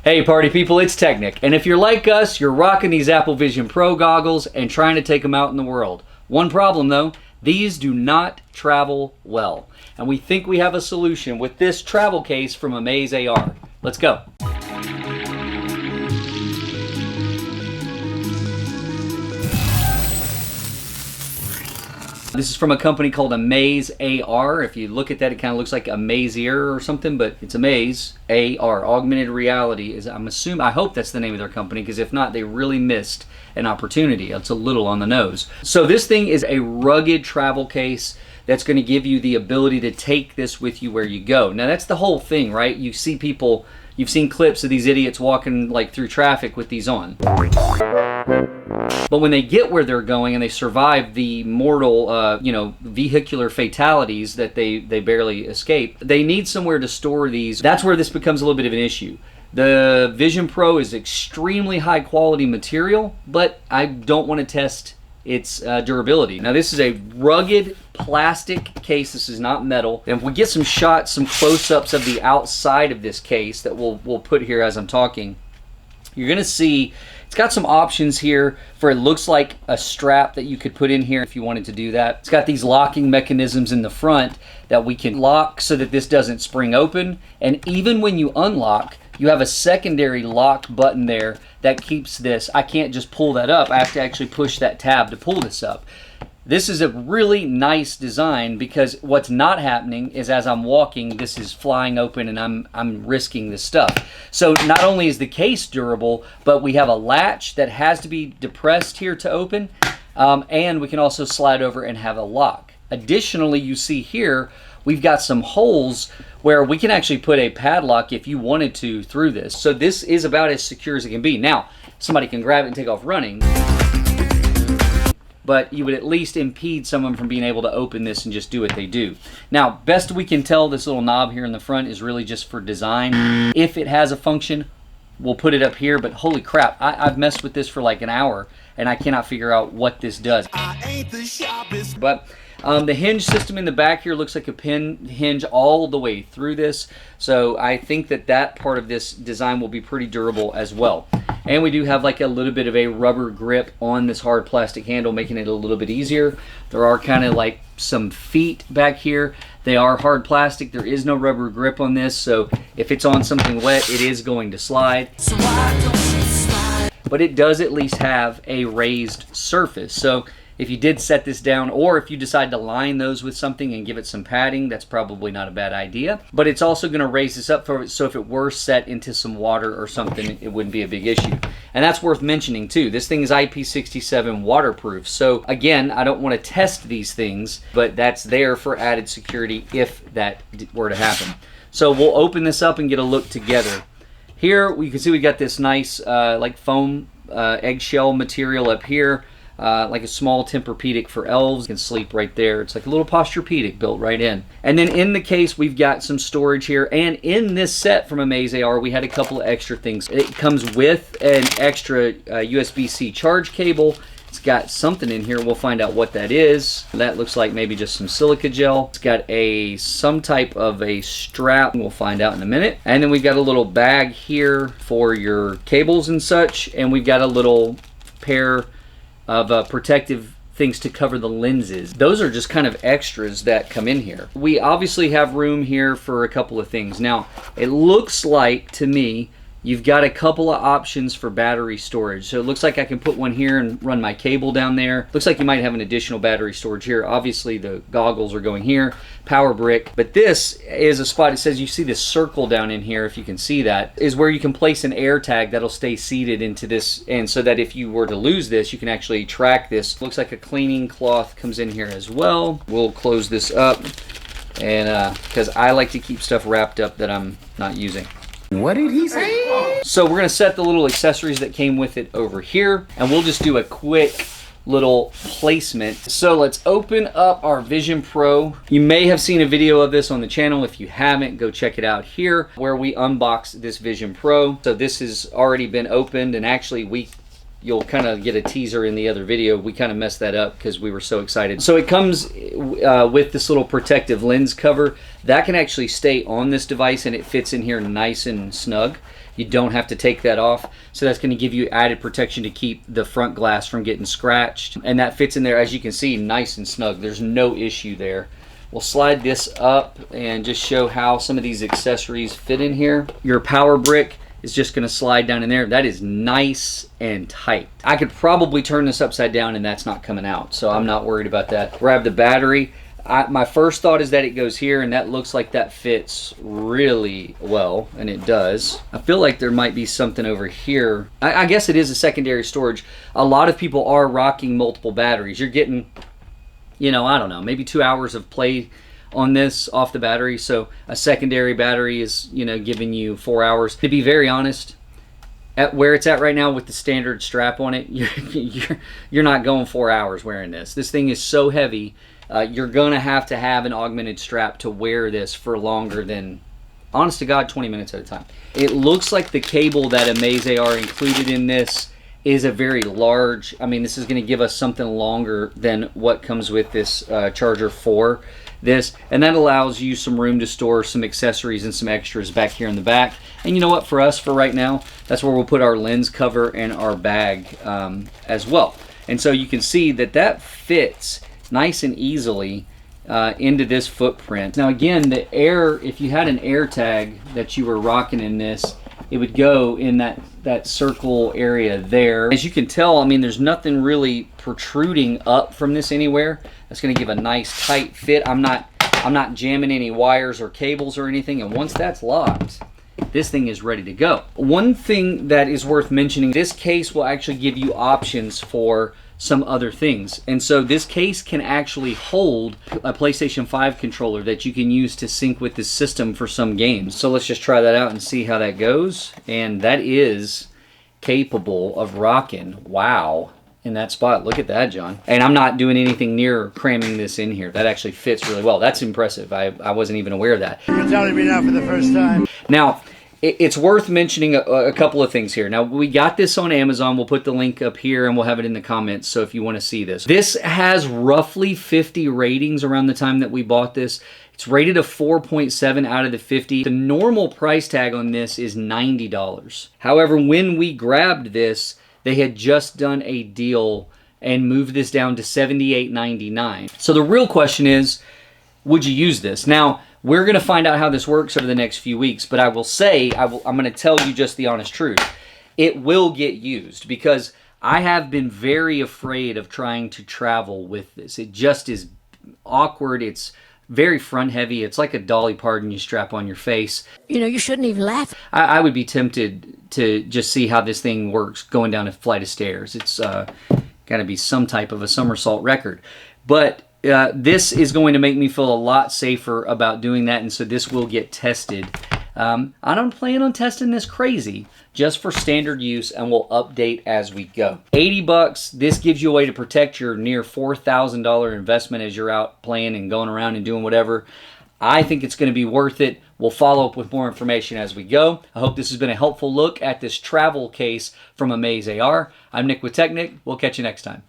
Hey party people, it's tech-Nic, and if you're like us, you're rocking these Apple Vision Pro goggles and trying to take them out in the world. One problem though, these do not travel well. And we think we have a solution with this travel case from AmazeAR. Let's go. This is from a company called AmazeAR. If you look at that, it kind of looks like AmazeAR or something, but it's AmazeAR. Augmented reality is, I hope that's the name of their company, because if not, they really missed an opportunity. It's a little on the nose. So this thing is a rugged travel case that's going to give you the ability to take this with you where you go. Now that's the whole thing, right? You see people, you've seen clips of these idiots walking like through traffic with these on. But when they get where they're going and they survive the mortal, vehicular fatalities that they barely escape, they need somewhere to store these. That's where this becomes a little bit of an issue. The Vision Pro is extremely high quality material, but I don't want to test its durability. Now this is a rugged plastic case. This is not metal. And if we get some shots, some close-ups of the outside of this case that we'll put here as I'm talking, you're gonna see it's got some options here for, it looks like a strap that you could put in here if you wanted to do that. It's got these locking mechanisms in the front that we can lock so that this doesn't spring open. And even when you unlock, you have a secondary lock button there that keeps this. I can't just pull that up. I have to actually push that tab to pull this up. This is a really nice design, because what's not happening is as I'm walking, this is flying open and I'm risking this stuff. So not only is the case durable, but we have a latch that has to be depressed here to open, and we can also slide over and have a lock. Additionally, you see here, we've got some holes where we can actually put a padlock if you wanted to through this. So this is about as secure as it can be. Now, somebody can grab it and take off running, but you would at least impede someone from being able to open this and just do what they do. Now, best we can tell, this little knob here in the front is really just for design. If it has a function, we'll put it up here, but holy crap, I've messed with this for like an hour and I cannot figure out what this does. I ain't the sharpest. But the hinge system in the back here looks like a pin hinge all the way through this. So I think that that part of this design will be pretty durable as well. And we do have like a little bit of a rubber grip on this hard plastic handle, making it a little bit easier. There are kind of like some feet back here. They are hard plastic. There is no rubber grip on this, so if it's on something wet, it is going to slide. So why don't you slide? But it does at least have a raised surface. So if you did set this down, or if you decide to line those with something and give it some padding, that's probably not a bad idea. But it's also going to raise this up for it, so if it were set into some water or something, it wouldn't be a big issue. And that's worth mentioning too. This thing is IP67 waterproof. So again, I don't want to test these things, but that's there for added security if that were to happen. So we'll open this up and get a look together. Here you can see we got this nice like foam eggshell material up here. Like a small Tempur-Pedic for elves. You can sleep right there. It's like a little Posturepedic built right in. And then in the case, we've got some storage here. And in this set from AmazeAR, we had a couple of extra things. It comes with an extra USB-C charge cable. It's got something in here. We'll find out what that is. That looks like maybe just some silica gel. It's got some type of a strap. We'll find out in a minute. And then we've got a little bag here for your cables and such. And we've got a little pair of protective things to cover the lenses. Those are just kind of extras that come in here. We obviously have room here for a couple of things. Now, it looks like to me you've got a couple of options for battery storage. So it looks like I can put one here and run my cable down there. Looks like you might have an additional battery storage here. Obviously the goggles are going here, power brick. But this is a spot, it says you see this circle down in here, if you can see that, is where you can place an air tag that'll stay seated into this, and so that if you were to lose this, you can actually track this. Looks like a cleaning cloth comes in here as well. We'll close this up, and because I like to keep stuff wrapped up that I'm not using. What did he say? So we're going to set the little accessories that came with it over here, and we'll just do a quick little placement. So let's open up our Vision Pro. You may have seen a video of this on the channel. If you haven't, go check it out here where we unbox this Vision Pro. So this has already been opened, and actually you'll kind of get a teaser in the other video. We kind of messed that up because we were so excited. So it comes with this little protective lens cover that can actually stay on this device, and it fits in here nice and snug. You don't have to take that off. So that's going to give you added protection to keep the front glass from getting scratched. And that fits in there, as you can see, nice and snug. There's no issue there. We'll slide this up and just show how some of these accessories fit in here. Your power brick is just going to slide down in there. That is nice and tight. I could probably turn this upside down and that's not coming out, so I'm not worried about that. Grab the battery. My first thought is that it goes here, and that looks like that fits really well, and it does. I feel like there might be something over here. I guess it is a secondary storage. A lot of people are rocking multiple batteries. You're getting, you know, I don't know, maybe 2 hours of play on this off the battery, so a secondary battery is, you know, giving you 4 hours. To be very honest, at where it's at right now with the standard strap on it, you're not going 4 hours wearing this. This thing is so heavy. You're gonna have to have an augmented strap to wear this for longer than, honest to God, 20 minutes at a time. It looks like the cable that AmazeAR included in this is a very large, I mean, this is gonna give us something longer than what comes with this charger for this, and that allows you some room to store some accessories and some extras back here in the back. And you know what, for us, for right now, that's where we'll put our lens cover and our bag as well. And so you can see that that fits nice and easily into this footprint. Now again, the air, if you had an air tag that you were rocking in this, it would go in that circle area there. As you can tell, I mean, there's nothing really protruding up from this anywhere. That's gonna give a nice tight fit. I'm not jamming any wires or cables or anything, and once that's locked, this thing is ready to go. One thing that is worth mentioning, this case will actually give you options for some other things. And so this case can actually hold a PlayStation 5 controller that you can use to sync with the system for some games. So let's just try that out and see how that goes. And that is capable of rocking, wow, in that spot. Look at that, John. And I'm not doing anything near cramming this in here. That actually fits really well. That's impressive. I wasn't even aware of that. You're telling me now for the first time. Now, it's worth mentioning a couple of things here. Now, we got this on Amazon. We'll put the link up here and we'll have it in the comments, so if you want to see this. This has roughly 50 ratings around the time that we bought this. It's rated a 4.7 out of the 50. The normal price tag on this is $90. However, when we grabbed this, they had just done a deal and moved this down to $78.99. So the real question is, would you use this? Now, we're going to find out how this works over the next few weeks, but I will say, I'm going to tell you just the honest truth. It will get used, because I have been very afraid of trying to travel with this. It just is awkward. It's very front heavy. It's like a Dolly Parton you strap on your face. You know, you shouldn't even laugh. I would be tempted to just see how this thing works going down a flight of stairs. It's got to be some type of a somersault record. But this is going to make me feel a lot safer about doing that, and so this will get tested. I don't plan on testing this crazy, just for standard use, and we'll update as we go. 80 bucks, this gives you a way to protect your near $4,000 investment as you're out playing and going around and doing whatever. I think it's going to be worth it. We'll follow up with more information as we go. I hope this has been a helpful look at this travel case from AmazeAR. I'm Nick with tech-Nic. We'll catch you next time.